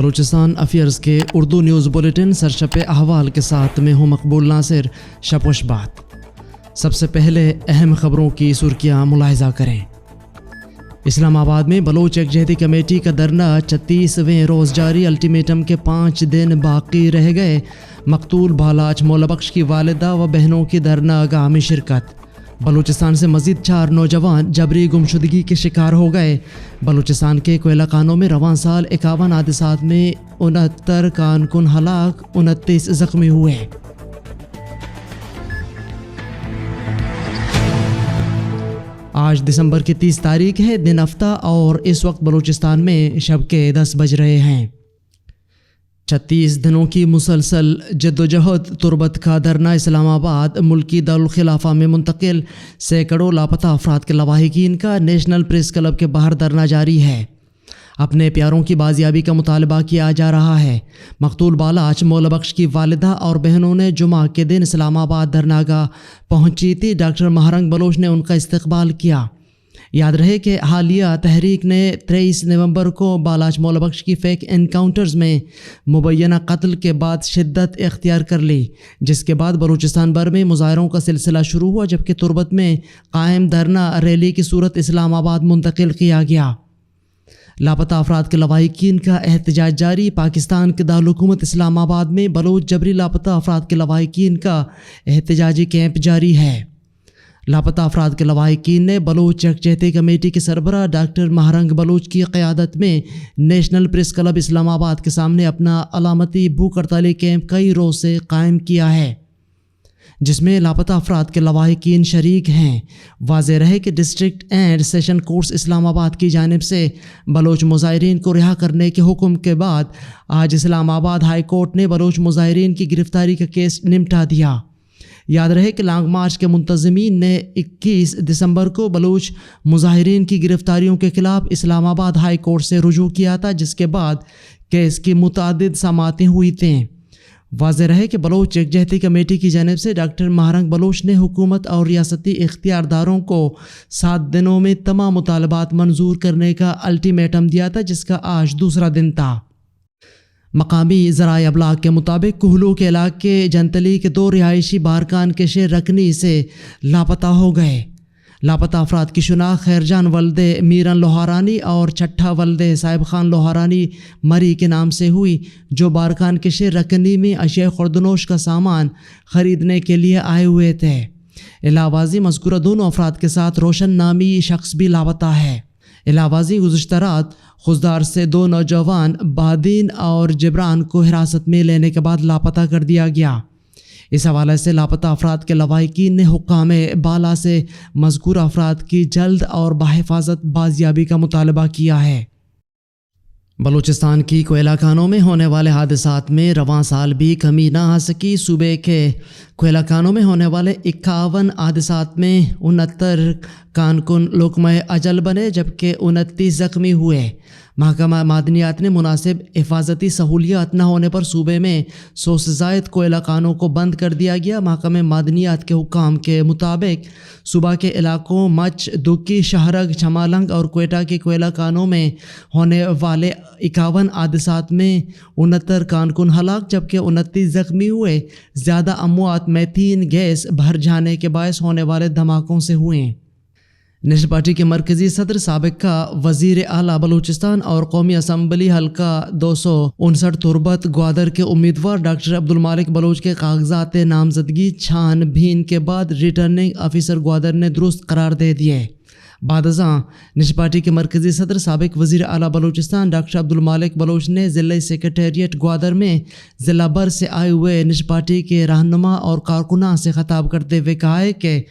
Balochistan affairs کے Urdu news bulletin سرشپ احوال کے ساتھ میں ہوں مقبول ناصر شپوش بات۔ سب سے پہلے اہم خبروں کی سرخیاں ملاحظہ کریں۔ اسلام آباد میں بلوچ یکجہتی کمیٹی کا دھرنا 36ویں روز جاری، الٹیمیٹم کے 5 دن باقی رہ گئے۔ مقتول بالاچ مولا بخش کی والدہ و بہنوں کی دھرنا گاہ میں شرکت۔ بلوچستان سے مزید 4 نوجوان جبری گمشدگی کے شکار ہو گئے۔ بلوچستان کے کوئلہ کانوں میں رواں سال 51 حادثات میں 69 کارکن ہلاک، 29 زخمی ہوئے۔ آج دسمبر کی 30 تاریخ ہے، دن ہفتہ، اور اس وقت بلوچستان میں شب کے 10 بج رہے ہیں۔ 36 دنوں کی مسلسل جدوجہد تربت کا دھرنا اسلام آباد ملکی دارالخلافہ میں منتقل، سینکڑوں لاپتہ افراد کے لواحقین کا نیشنل پریس کلب کے باہر دھرنا جاری ہے۔ اپنے پیاروں کی بازیابی کا مطالبہ کیا جا رہا ہے۔ مقتول بالاچ مولا بخش کی والدہ اور بہنوں نے جمعہ کے دن اسلام آباد دھرنا گاہ پہنچی تھی۔ ڈاکٹر مہرنگ بلوچ نے ان کا استقبال کیا۔ یاد رہے کہ حالیہ تحریک نے 23 نومبر کو بالاچ مولا بخش کی فیک انکاؤنٹرز میں مبینہ قتل کے بعد شدت اختیار کر لی، جس کے بعد بلوچستان بھر میں مظاہروں کا سلسلہ شروع ہوا، جبکہ تربت میں قائم دھرنا ریلی کی صورت اسلام آباد منتقل کیا گیا۔ لاپتہ افراد کے لواحقین کا احتجاج جاری۔ پاکستان کے دارالحکومت اسلام آباد میں بلوچ جبری لاپتہ افراد کے لواحقین کا احتجاجی کیمپ جاری ہے۔ لاپتہ افراد کے لواحقین نے بلوچ یکجہتی کمیٹی کے سربراہ ڈاکٹر مہرنگ بلوچ کی قیادت میں نیشنل پریس کلب اسلام آباد کے سامنے اپنا علامتی بھوک ہڑتالی کیمپ کئی روز سے قائم کیا ہے، جس میں لاپتہ افراد کے لواحقین شریک ہیں۔ واضح رہے کہ ڈسٹرکٹ اینڈ سیشن کورٹس اسلام آباد کی جانب سے بلوچ مظاہرین کو رہا کرنے کے حکم کے بعد آج اسلام آباد ہائی کورٹ نے بلوچ مظاہرین کی گرفتاری کا کیس نمٹا دیا۔ یاد رہے کہ لانگ مارچ کے منتظمین نے 21 دسمبر کو بلوچ مظاہرین کی گرفتاریوں کے خلاف اسلام آباد ہائی کورٹ سے رجوع کیا تھا، جس کے بعد کیس کی متعدد سماعتیں ہوئی تھیں۔ واضح رہے کہ بلوچ یکجہتی کمیٹی کی جانب سے ڈاکٹر مہرنگ بلوچ نے حکومت اور ریاستی اختیارداروں کو 7 دنوں میں تمام مطالبات منظور کرنے کا الٹیمیٹم دیا تھا، جس کا آج دوسرا دن تھا۔ مقامی ذرائع ابلاغ کے مطابق کوہلو کے علاقے جنتلی کے 2 رہائشی بارکان کے شیر رکنی سے لاپتہ ہو گئے۔ لاپتہ افراد کی شناخت خیرجان ولد میرن لوہارانی اور چھٹا ولد صاحب خان لوہارانی مری کے نام سے ہوئی، جو بارکان کے شیر رکنی میں اشیاء خوردنوش کا سامان خریدنے کے لیے آئے ہوئے تھے۔ علاوہ مذکورہ دونوں افراد کے ساتھ روشن نامی شخص بھی لاپتہ ہے۔ علاوہ گزشتہ رات خضدار سے 2 نوجوان بادین اور جبران کو حراست میں لینے کے بعد لاپتہ کر دیا گیا۔ اس حوالے سے لاپتہ افراد کے لواحقین نے حکام بالا سے مذکورہ افراد کی جلد اور بحفاظت بازیابی کا مطالبہ کیا ہے۔ بلوچستان کی کوئلہ کانوں میں ہونے والے حادثات میں رواں سال بھی کمی نہ آ سکی۔ صوبے کے کوئلہ کانوں میں ہونے والے 51 حادثات میں 69 کارکن لقمہ اجل بنے، جبکہ 29 زخمی ہوئے۔ محکمہ معدنیات نے مناسب حفاظتی سہولیات نہ ہونے پر صوبے میں 100 سے زائد کوئلہ کانوں کو بند کر دیا گیا۔ محکمہ معدنیات کے حکام کے مطابق صوبہ کے علاقوں مچ، دکی، شہرگ، چمالنگ اور کوئٹہ کے کوئلہ کانوں میں ہونے والے 51 حادثات میں 69 کارکن ہلاک، جبکہ 29 زخمی ہوئے۔ زیادہ اموات میتھین گیس بھر جانے کے باعث ہونے والے دھماکوں سے ہوئے۔ نیشنل پارٹی کے مرکزی صدر، سابق وزیر اعلیٰ بلوچستان اور قومی اسمبلی حلقہ 259 تربت گوادر کے امیدوار ڈاکٹر عبدالمالک بلوچ کے کاغذات نامزدگی چھان بین کے بعد ریٹرننگ آفیسر گوادر نے درست قرار دے دیے۔ بعد ازاں نیشنل پارٹی کے مرکزی صدر، سابق وزیر اعلیٰ بلوچستان ڈاکٹر عبدالمالک بلوچ نے ضلع سیکریٹریٹ گوادر میں ضلع بھر سے آئے ہوئے نیشنل پارٹی کے رہنما اور کارکنان سے خطاب کرتے ہوئے کہا ہے کہ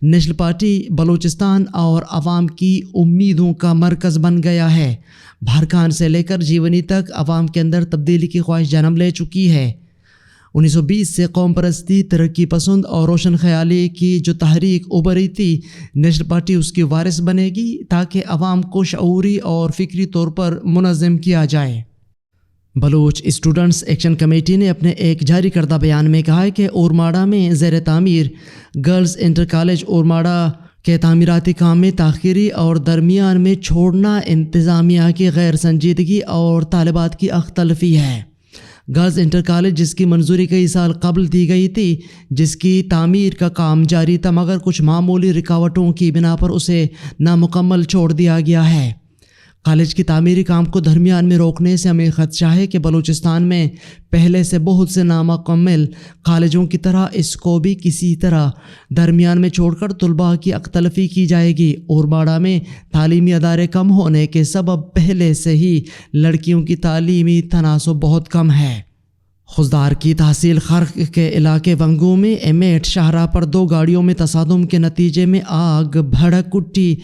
نیشنل پارٹی بلوچستان اور عوام کی امیدوں کا مرکز بن گیا ہے۔ بھارکان سے لے کر جیونی تک عوام کے اندر تبدیلی کی خواہش جنم لے چکی ہے۔ 1920 سے قوم پرستی، ترقی پسند اور روشن خیالی کی جو تحریک ابھری تھی، نیشنل پارٹی اس کی وارث بنے گی تاکہ عوام کو شعوری اور فکری طور پر منظم کیا جائے۔ بلوچ اسٹوڈنٹس ایکشن کمیٹی نے اپنے ایک جاری کردہ بیان میں کہا ہے کہ اورماڑہ میں زیر تعمیر گرلز انٹر کالج اورماڑہ کہ تعمیراتی کام میں تاخیری اور درمیان میں چھوڑنا انتظامیہ کی غیر سنجیدگی اور طالبات کی اخ تلفی ہے۔ گرلز انٹر کالج جس کی منظوری کئی سال قبل دی گئی تھی، جس کی تعمیر کا کام جاری تھا، مگر کچھ معمولی رکاوٹوں کی بنا پر اسے نامکمل چھوڑ دیا گیا ہے۔ کالج کی تعمیری کام کو درمیان میں روکنے سے ہمیں خدشہ ہے کہ بلوچستان میں پہلے سے بہت سے نامکمل کالجوں کی طرح اس کو بھی کسی طرح درمیان میں چھوڑ کر طلباء کی اخ تلفی کی جائے گی، اور باڑہ میں تعلیمی ادارے کم ہونے کے سبب پہلے سے ہی لڑکیوں کی تعلیمی تناسب بہت کم ہے۔ خضدار کی تحصیل خرق کے علاقے ونگو میں M8 شاہراہ پر 2 گاڑیوں میں تصادم کے نتیجے میں آگ بھڑک اٹھی،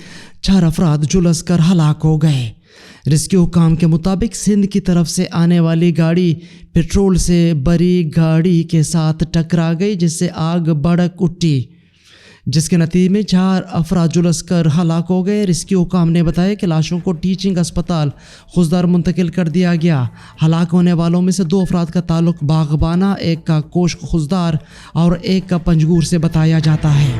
4 افراد جھلس کر ہلاک ہو گئے۔ ریسکیو حکام کے مطابق سندھ کی طرف سے آنے والی گاڑی پیٹرول سے بھری گاڑی کے ساتھ ٹکرا گئی، جس سے آگ بھڑک اٹھی، جس کے نتیجے میں 4 افراد جھلس کر ہلاک ہو گئے۔ ریسکیو حکام نے بتایا کہ لاشوں کو ٹیچنگ اسپتال خضدار منتقل کر دیا گیا۔ ہلاک ہونے والوں میں سے 2 افراد کا تعلق باغبانہ، ایک کا کوشک خضدار اور ایک کا پنجگور سے بتایا جاتا ہے۔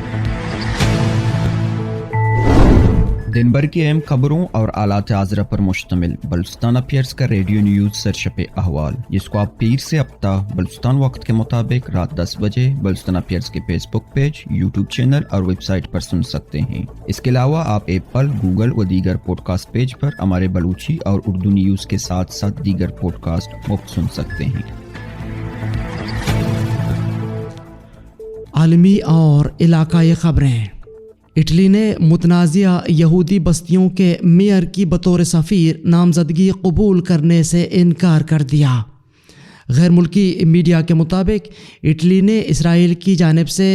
دن بھر کی اہم خبروں اور آلات حاضرہ پر مشتمل بلوچستان افیئرز کا ریڈیو نیوز سرشپ احوال، جس کو آپ پیر سے ہفتہ بلوچستان وقت کے مطابق رات 10 بجے بلوچستان افیئرز کے فیس بک پیج، یوٹیوب چینل اور ویب سائٹ پر سن سکتے ہیں۔ اس کے علاوہ آپ ایپل، گوگل و دیگر پوڈ کاسٹ پیج پر ہمارے بلوچی اور اردو نیوز کے ساتھ ساتھ دیگر پوڈ کاسٹ مفت سن سکتے ہیں۔ عالمی اور علاقائی خبریں۔ اٹلی نے متنازعہ یہودی بستیوں کے میئر کی بطور سفیر نامزدگی قبول کرنے سے انکار کر دیا۔ غیر ملکی میڈیا کے مطابق اٹلی نے اسرائیل کی جانب سے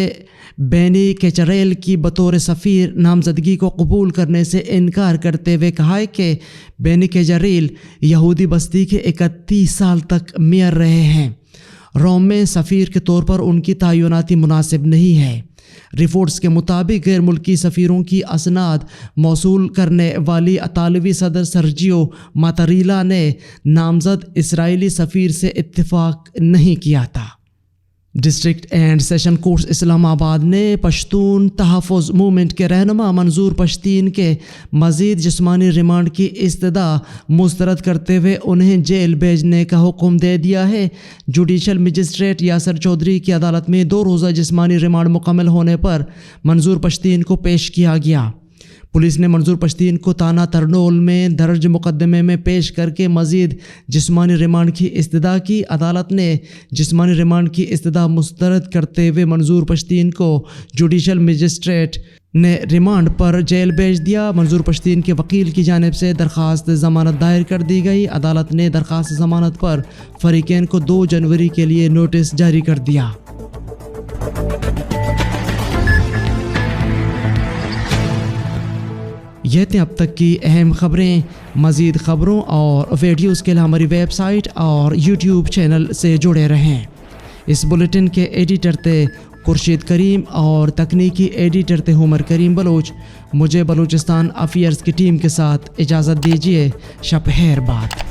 بینی کیچریل کی بطور سفیر نامزدگی کو قبول کرنے سے انکار کرتے ہوئے کہا ہے کہ بینی کیچریل یہودی بستی کے 31 سال تک میئر رہے ہیں۔ روم میں سفیر کے طور پر ان کی تعیناتی مناسب نہیں ہے۔ رپورٹس کے مطابق غیر ملکی سفیروں کی اسناد موصول کرنے والی اطالوی صدر سرجیو ماتاریلا نے نامزد اسرائیلی سفیر سے اتفاق نہیں کیا تھا۔ ڈسٹرکٹ اینڈ سیشن کورٹس اسلام آباد نے پشتون تحفظ موومنٹ کے رہنما منظور پشتین کے مزید جسمانی ریمانڈ کی استدعا مسترد کرتے ہوئے انہیں جیل بھیجنے کا حکم دے دیا ہے۔ جوڈیشل مجسٹریٹ یاسر چودھری کی عدالت میں 2 روزہ جسمانی ریمانڈ مکمل ہونے پر منظور پشتین کو پیش کیا گیا۔ پولیس نے منظور پشتین کو تانا ترنول میں درج مقدمے میں پیش کر کے مزید جسمانی ریمانڈ کی استدعا کی۔ عدالت نے جسمانی ریمانڈ کی استدعا مسترد کرتے ہوئے منظور پشتین کو جوڈیشل مجسٹریٹ نے ریمانڈ پر جیل بھیج دیا۔ منظور پشتین کے وکیل کی جانب سے درخواست ضمانت دائر کر دی گئی۔ عدالت نے درخواست ضمانت پر فریقین کو 2 جنوری کے لیے نوٹس جاری کر دیا۔ یہ تھیں اب تک کی اہم خبریں۔ مزید خبروں اور ویڈیوز کے لیے ہماری ویب سائٹ اور یوٹیوب چینل سے جڑے رہیں۔ اس بلیٹن کے ایڈیٹر تھے خورشید کریم اور تکنیکی ایڈیٹر تھے عمر کریم بلوچ۔ مجھے بلوچستان افیئرز کی ٹیم کے ساتھ اجازت دیجیے۔ شب خیر بات۔